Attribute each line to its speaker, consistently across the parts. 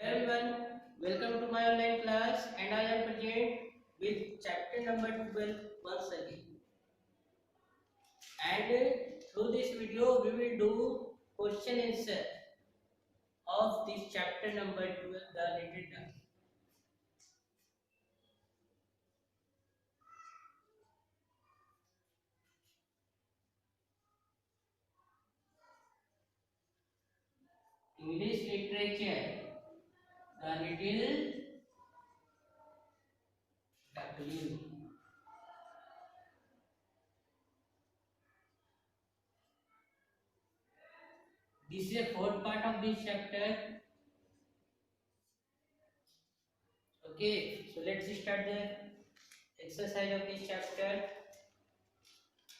Speaker 1: Everyone, welcome to my online class and I am present with chapter number 12 once again. And through this video we will do question answer of this chapter number 12, the little duck. English literature, the little duckling. This is a fourth part of this chapter. Okay, so let's start the exercise of this chapter.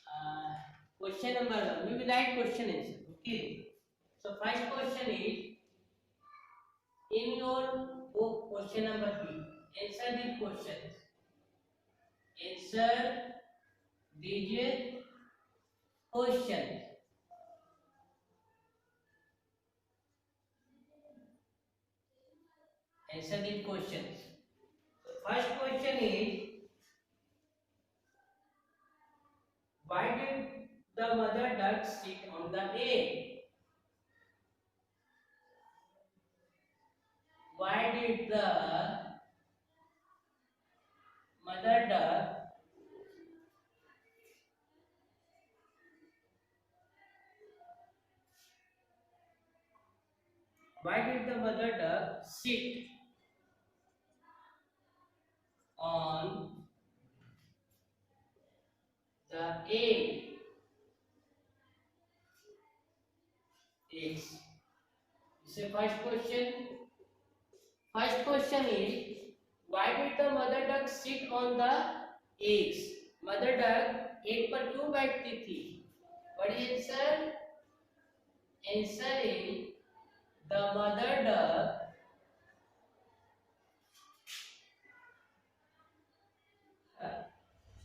Speaker 1: Uh, Question number 1. We will write question answer. Okay. So first question is in your book question number B. Answer these questions. Answer these questions. Answer these questions. So first question is why did the mother duck sit on the egg? Why did the mother duck sit on the eggs? This is first question. First question is why did the mother duck sit on the eggs? Mother duck egg पर क्यों बैठती थी? What is answer? Answer is the mother duck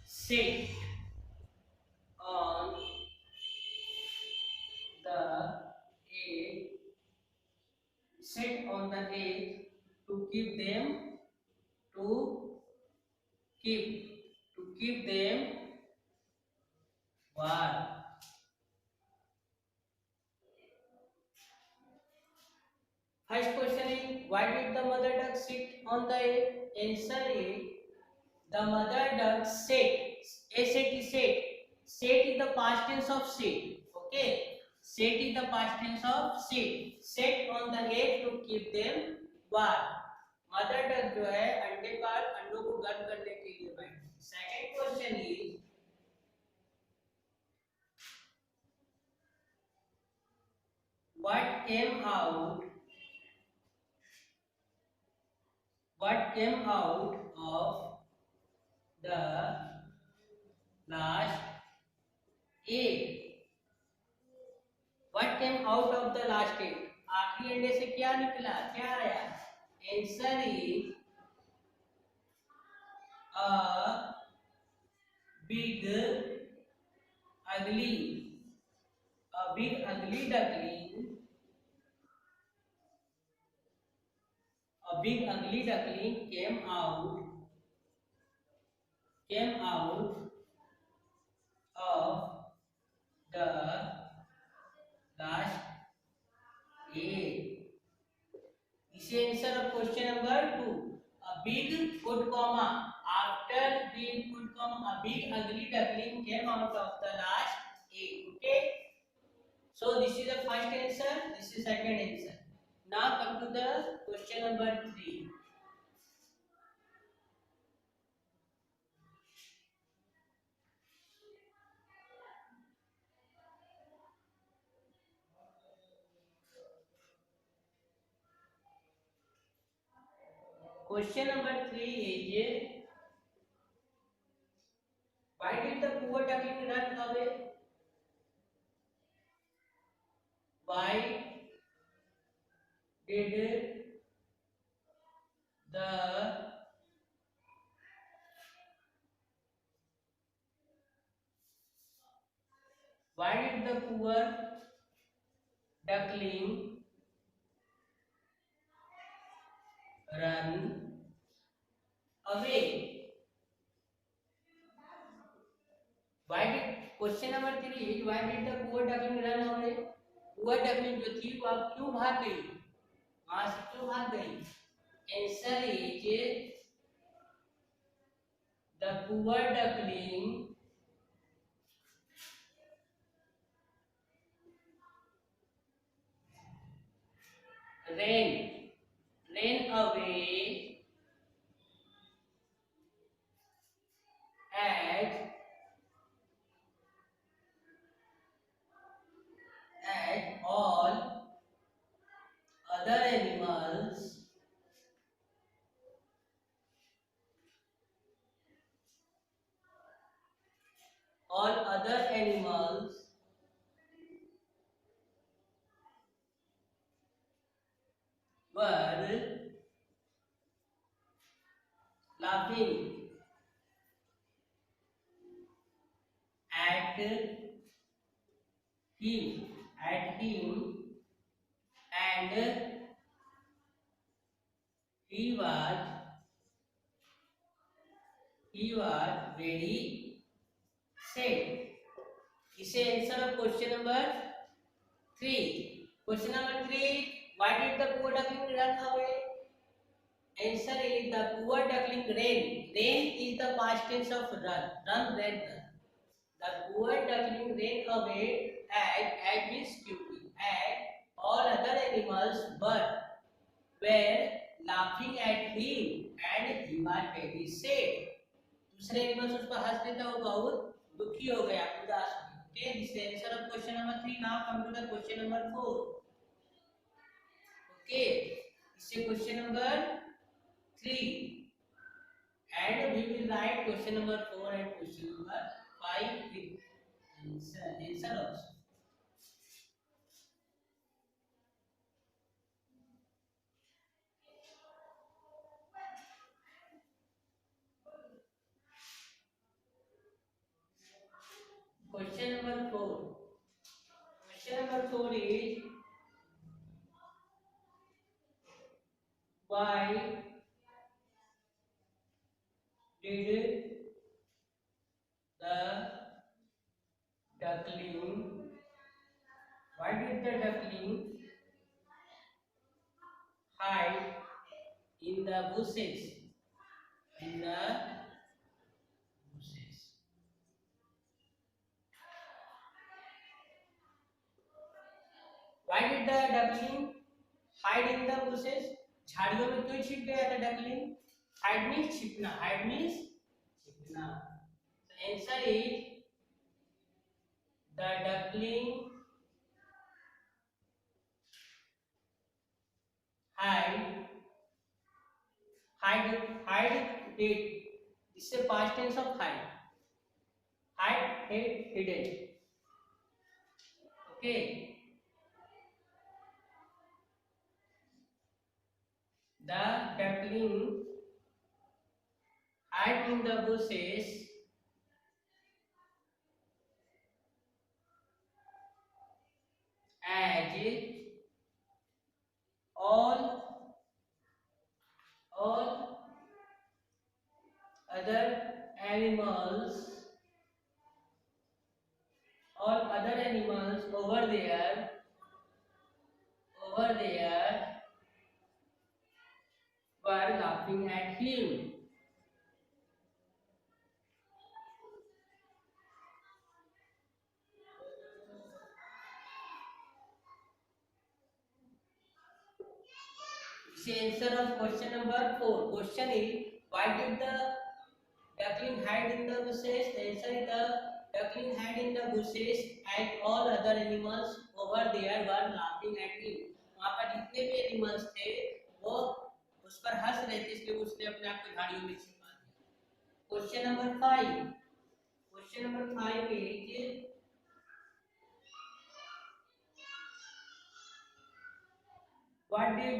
Speaker 1: sit on the egg, sit on the egg to keep them to keep them warm. First question is why did the mother duck sit on the egg? Answer is the mother duck sat. Sat is sat. Sat is the past tense of sit. Okay. Sat is the past tense of sit. Sat on the egg to keep them warm. Mother duck जो है अंडे पर अंडों को गर्म करने के लिए बैठी. Second question is what came out of the last egg? What came out of the last egg? आखिरी अंडे से क्या निकला, क्या आया? Answer is a big ugly duckling. A big ugly duckling came out of the last egg. This is answer of question number 2. A big good comma after big good comma a big ugly duckling came out of the last egg. Okay. So this is the first answer. This is second answer. Now come to the question number 3. Question number 3 is why did the poor duckling run away? Why did the poor duckling run away. Why did Question number 3 is why did the poor duckling run away? Poor duckling जो थी वो अब क्यों भाग गई, वहां से क्यों भाग गई? Answer is the poor duckling ran away as all other animals were laughing at him and he was very sad. इसे answer of question number 3. Question number 3. Why did the poor duckling run away? Answer is the poor duckling ran. Ran is the past tense of run. Ran. The poor duckling ran away as means quickly. And all other animals were laughing at him and he was very sad. दूसरे animals उस पर हंस देता वो बहुत दुखी हो गया, उदास हो गया. Okay, this is the answer of question number 3. Now come to the question number 4. Okay, this is question number 3 and we will write question number 4 and question number 5 with answer also. Question number 4. Question number 4 is why did the duckling hide in the bushes? In the bushes. Why did the duckling hide in the bushes? झाड़ियों में क्यों छिप गया था duckling? Hide means छिपना. Hide means छिपना. The answer is the duckling hide hid. This is past tense of hide. Hide, hidden. Okay. The duckling hide in the bushes as all other animals over there were laughing at him. This is answer of question number 4. Question is why did the duckling hide in the bushes? The answer is the duckling hide in the bushes and all other animals over there were laughing at him. वहाँ पर जितने भी animals थे वो उस पर हंस रहे थे, इसलिए उसने अपने आप को झाड़ियों में छिपा दिया. Question number 5. Question number 5 is what did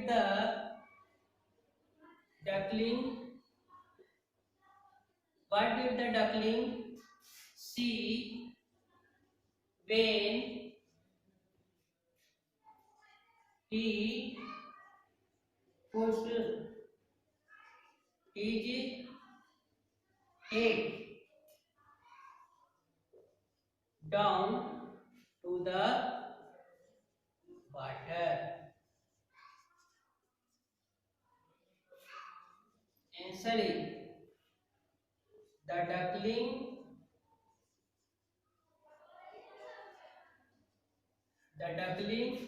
Speaker 1: the duckling see when he pushed his head down to the water. Answer is the duckling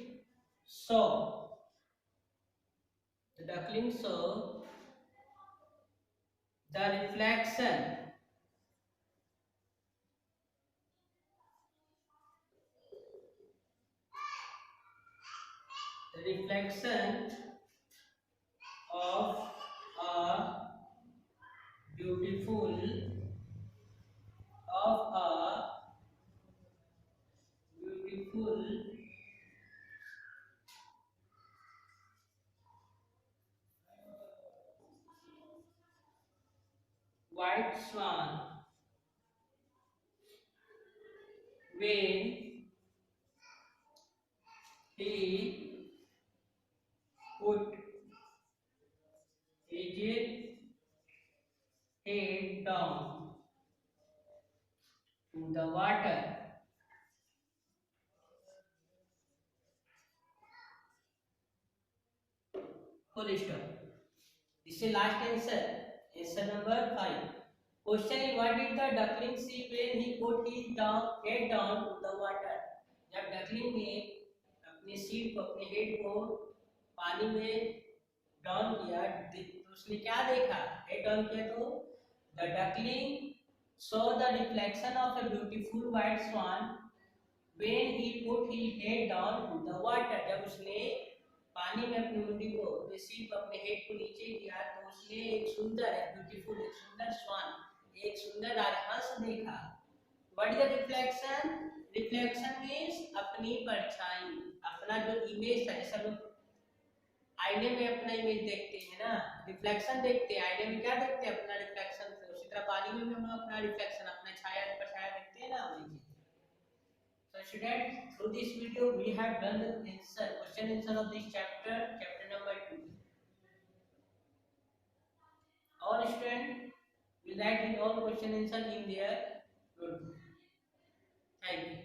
Speaker 1: saw the duckling saw the reflection of a beautiful of a beautiful white swan when he put his head down to the water. Full stop. This is last answer. Answer number 5. Question is, what did the duckling see when he put his head down to the water? जब duckling ने अपने seat को अपने head को पानी में down किया तो उसने क्या देखा? हेड डाउन किया तो the duckling saw the reflection of a beautiful white swan when he put his head down to the water. जब उसने पानी में अपनी मुंडी को अपने सीट को अपने हेड को नीचे किया तो उसने एक सुंदर ब्यूटीफुल एक सुंदर स्वान एक सुंदर राजहंस देखा. What is the reflection? Reflection means अपनी परछाई, अपना जो इमेज है. जैसे लोग आईने में अपना इमेज देखते हैं ना, रिफ्लेक्शन देखते हैं. आईने में क्या देखते हैं? अपना रिफ्लेक्शन. उसी तरह पानी में भी हम अपना रिफ्लेक्शन अपना छाया परछाया देखते हैं ना. So students, through this video we have done the question answer of this chapter number 2. All students will write in all question answer in their notebook. Thank you.